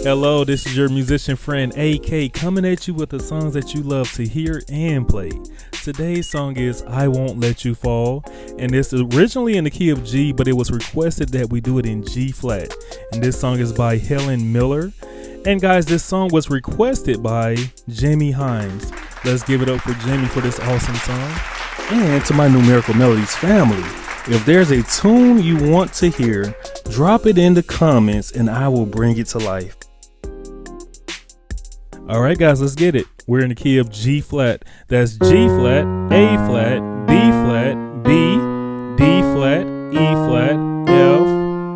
Hello, this is your musician friend AK coming at you with the songs that you love to hear and play. Today's song is I Won't Let You Fall, and it's originally in the key of G, but it was requested that we do it in G flat. And this song is by Helen Miller. And guys, this song was requested by Jamie Hines. Let's give it up for Jamie for this awesome song. And to my Numerical Melodies family, if there's a tune you want to hear, drop it in the comments and I will bring it to life. All right, guys, let's get it. We're in the key of G flat. That's G flat, A flat, B flat, B, D flat, E flat, F,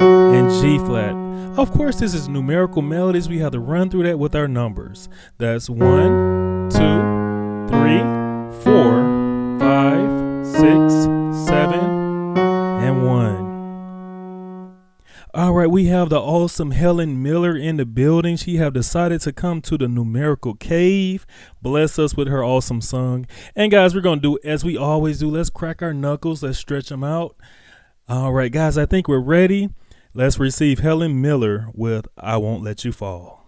and G flat. Of course, this is Numerical Melodies. We have to run through that with our numbers. That's 1, 2, 3, 4, 5, 6, 7, and 1. All right, we have the awesome Helen Miller in the building. She have decided to come to the Numerical Cave. Bless us with her awesome song. And guys, we're going to do as we always do. Let's crack our knuckles. Let's stretch them out. All right, guys, I think we're ready. Let's receive Helen Miller with I Won't Let You Fall.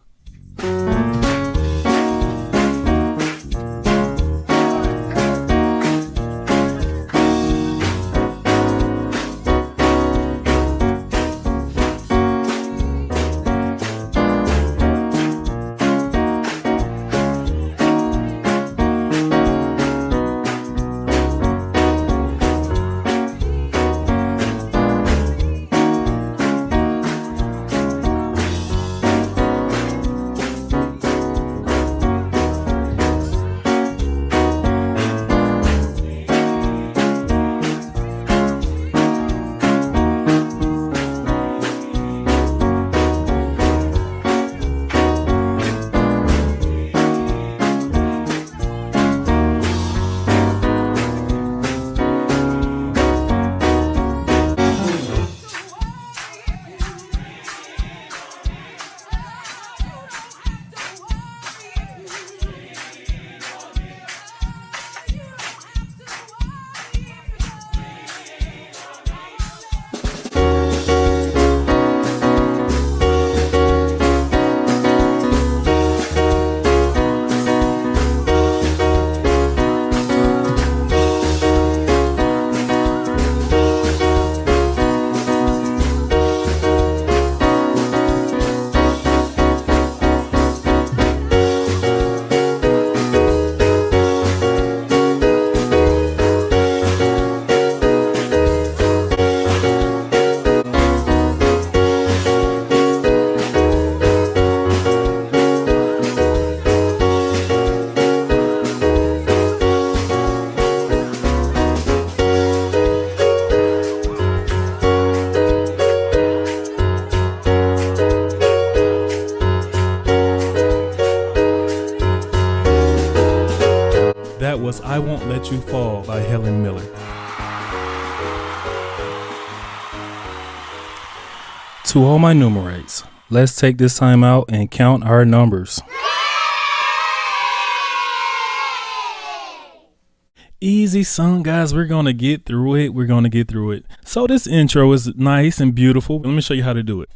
That was I Won't Let You Fall by Helen Miller. To all my numerates, let's take this time out and count our numbers. Easy song, guys. We're going to get through it. So this intro is nice and beautiful. Let me show you how to do it.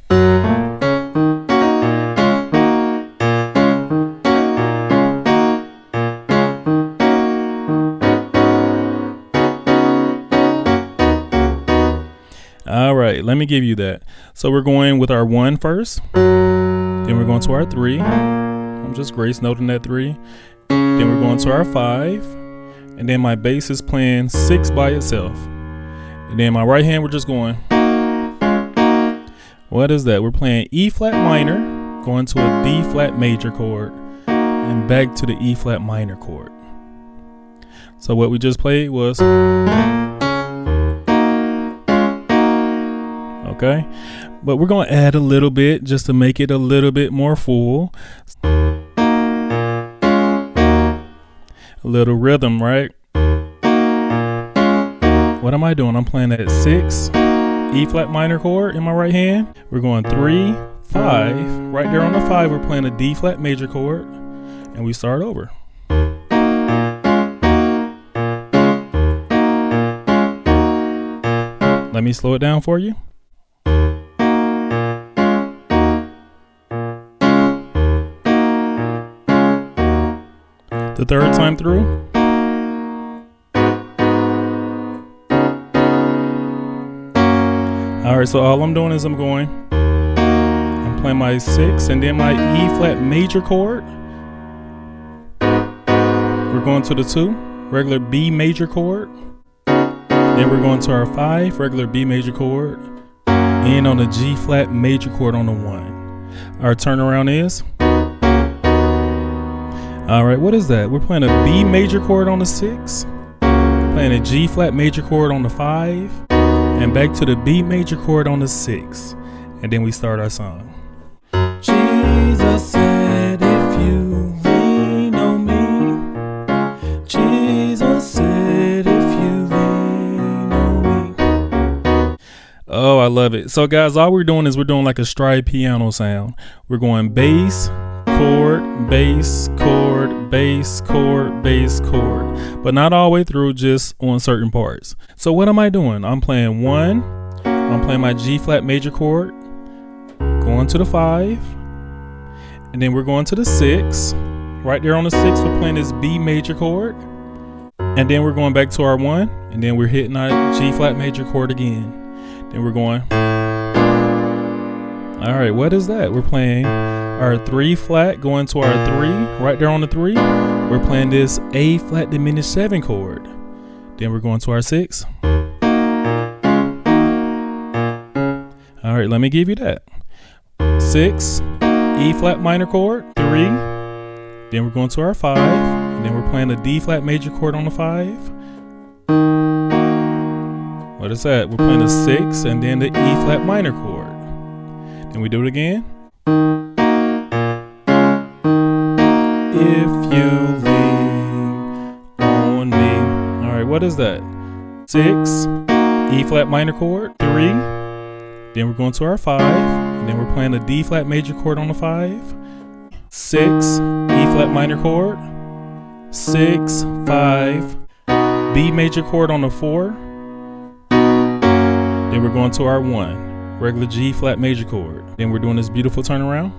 All right, let me give you that. So we're going with our 1 first. Then we're going to our 3. I'm just grace noting that 3. Then we're going to our 5. And then my bass is playing 6 by itself. And then my right hand, we're just going. What is that? We're playing E flat minor, going to a D flat major chord, and back to the E flat minor chord. So what we just played was. Okay, but we're going to add a little bit just to make it a little bit more full. A little rhythm, right? What am I doing? I'm playing that 6 E flat minor chord in my right hand. We're going 3, 5. Right there on the 5, we're playing a D flat major chord, and we start over. Let me slow it down for you. The third time through. All right, so all I'm doing is I'm playing my 6 and then my E flat major chord. We're going to the 2, regular B major chord. Then we're going to our 5, regular B major chord. And on the G flat major chord on the 1. Our turnaround is. All right, what is that? We're playing a B major chord on the 6, playing a G flat major chord on the 5, and back to the B major chord on the 6. And then we start our song. Jesus said, if you lean on me. Jesus said, if you lean on me. Oh, I love it. So guys, all we're doing is we're doing like a stride piano sound. We're going bass, chord, bass, chord, bass, chord, bass, chord, but not all the way through, just on certain parts. So what am I doing? I'm playing 1, I'm playing my G flat major chord, going to the 5, and then we're going to the 6. Right there on the 6, we're playing this B major chord, and then we're going back to our 1, and then we're hitting our G flat major chord again. Then we're going. All right, what is that? We're playing our 3 flat, going to our 3, right there on the 3. We're playing this A flat diminished 7 chord. Then we're going to our 6. All right, let me give you that. 6, E flat minor chord, 3. Then we're going to our 5, and then we're playing a D flat major chord on the 5. What is that? We're playing a 6 and then the E flat minor chord. Then we do it again. If you lean on me. All right, what is that? 6, E flat minor chord, 3. Then we're going to our 5, and then we're playing a D flat major chord on the 5. 6, E flat minor chord, 6, 5, B major chord on the 4. Then we're going to our 1, regular G flat major chord. Then we're doing this beautiful turnaround.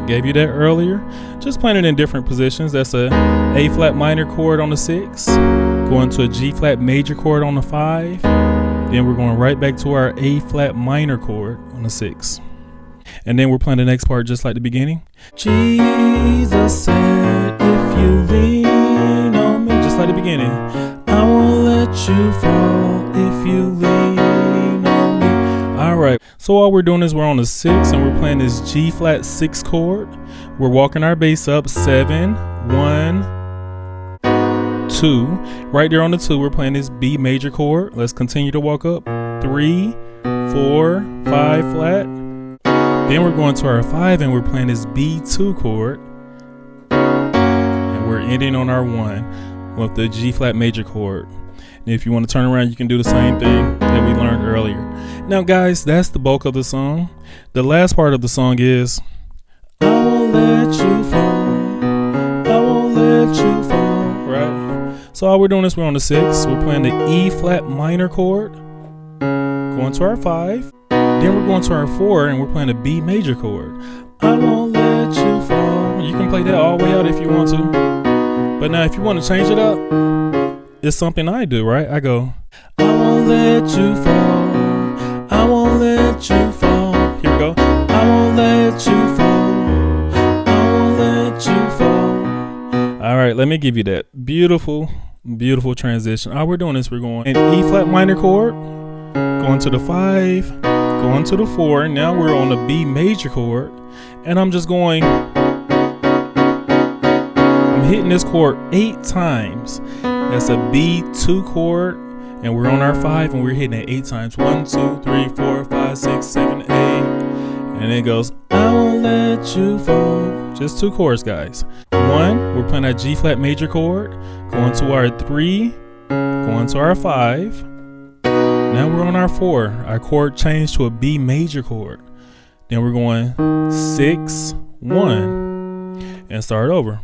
Gave you that earlier. Just playing it in different positions. That's a A flat minor chord on the 6, going to a G flat major chord on the 5. Then we're going right back to our A flat minor chord on the 6. And then we're playing the next part just like the beginning. Jesus said, if you lean on me, just like the beginning. I won't let you fall if you lean on me. All right, so all we're doing is we're on the 6 and we're playing this G flat 6 chord. We're walking our bass up 7, 1, 2. Right there on the 2, we're playing this B major chord. Let's continue to walk up 3, 4, 5 flat. Then we're going to our 5 and we're playing this B2 chord. And we're ending on our 1 with the G flat major chord. And if you want to turn around, you can do the same thing that we learned earlier. Now guys, that's the bulk of the song. The last part of the song is I won't let you fall, I won't let you fall, right? So all we're doing is we're on the 6, we're playing the E flat minor chord, going to our 5, then we're going to our 4 and we're playing a B major chord. I won't let you fall. You can play that all the way out if you want to. But now if you want to change it up, it's something I do, right? I go, I won't let you fall, I won't let you fall. Here we go. I won't let you fall, I won't let you fall. All right, let me give you that beautiful, beautiful transition. All we're doing is we're going an E flat minor chord, going to the 5, going to the 4. Now we're on the B major chord, and I'm just going. I'm hitting this chord 8 times. That's a B2 chord, and we're on our 5, and we're hitting it 8 times. 1, 2, 3, 4, 5, 6, 7, 8, and it goes. I won't let you fall. Just 2 chords, guys. 1, we're playing our G flat major chord, going to our 3, going to our 5. Now we're on our 4. Our chord changed to a B major chord. Then we're going 6, 1, and start over.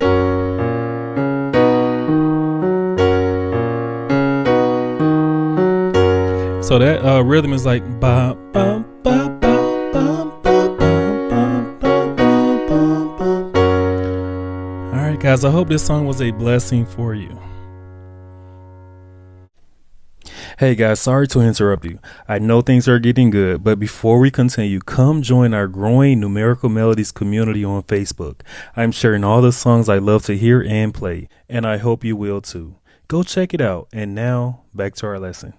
So that rhythm is like ba ba ba ba ba ba ba ba ba ba. All right, Guys, I hope this song was a blessing for you. Hey guys, sorry to interrupt you. I know things are getting good, but before we continue, come join our growing Numerical Melodies community on Facebook. I'm sharing all the songs I love to hear and play, and I hope you will too. Go check it out. And now, back to our lesson.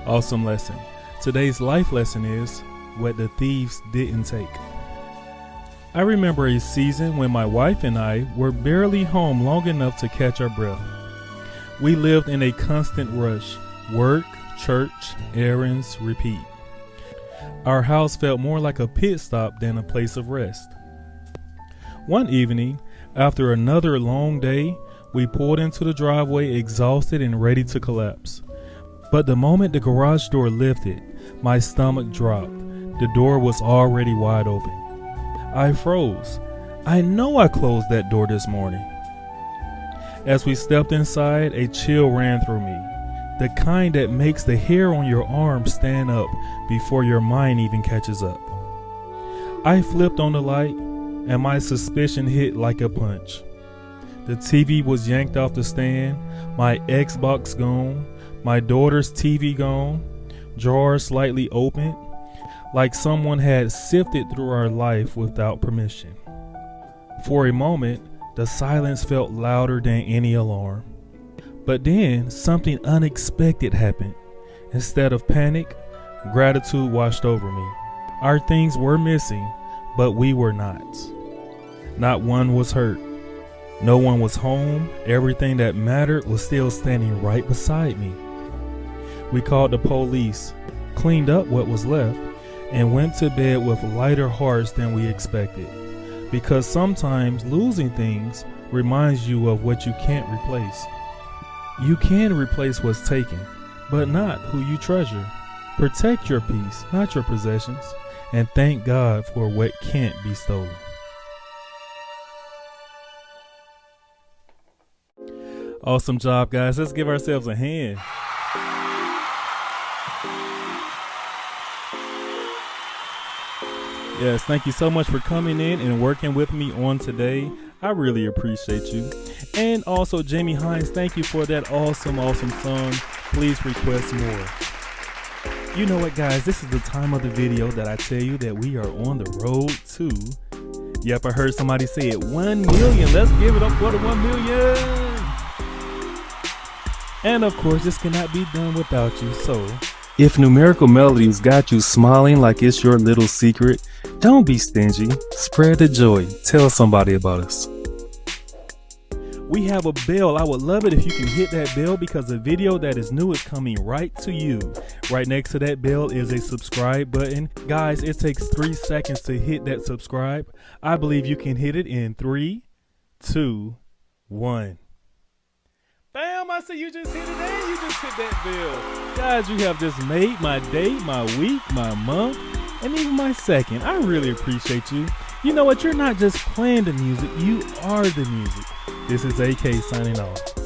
Awesome lesson. Today's life lesson is what the thieves didn't take. I remember a season when my wife and I were barely home long enough to catch our breath. We lived in a constant rush. Work, church, errands, repeat. Our house felt more like a pit stop than a place of rest. One evening, after another long day, we pulled into the driveway exhausted and ready to collapse. But the moment the garage door lifted, my stomach dropped. The door was already wide open. I froze. I know I closed that door this morning. As we stepped inside, a chill ran through me, the kind that makes the hair on your arm stand up before your mind even catches up. I flipped on the light, and my suspicion hit like a punch. The TV was yanked off the stand, my Xbox gone, my daughter's TV gone, drawers slightly open, like someone had sifted through our life without permission. For a moment, the silence felt louder than any alarm. But then something unexpected happened. Instead of panic, gratitude washed over me. Our things were missing, but we were not. Not one was hurt. No one was home. Everything that mattered was still standing right beside me. We called the police, cleaned up what was left, and went to bed with lighter hearts than we expected. Because sometimes losing things reminds you of what you can't replace. You can replace what's taken, but not who you treasure. Protect your peace, not your possessions, and thank God for what can't be stolen. Awesome job, guys. Let's give ourselves a hand. Yes, thank you so much for coming in and working with me on today. I really appreciate you. And also, Jamie Hines, thank you for that awesome song. Please request more. You know what, guys? This is the time of the video that I tell you that we are on the road to, yep, I heard somebody say it, 1 million. Let's give it up for the 1 million. And of course, this cannot be done without you. So if Numerical Melodies got you smiling like it's your little secret, don't be stingy. Spread the joy. Tell somebody about us. We have a bell. I would love it if you can hit that bell because a video that is new is coming right to you. Right next to that bell is a subscribe button. Guys, it takes 3 seconds to hit that subscribe. I believe you can hit it in 3, 2, 1. Bam, I see you just hit it and you just hit that bell. Guys, you have just made my day, my week, my month, and even my second. I really appreciate you. You know what? You're not just playing the music, you are the music. This is AK signing off.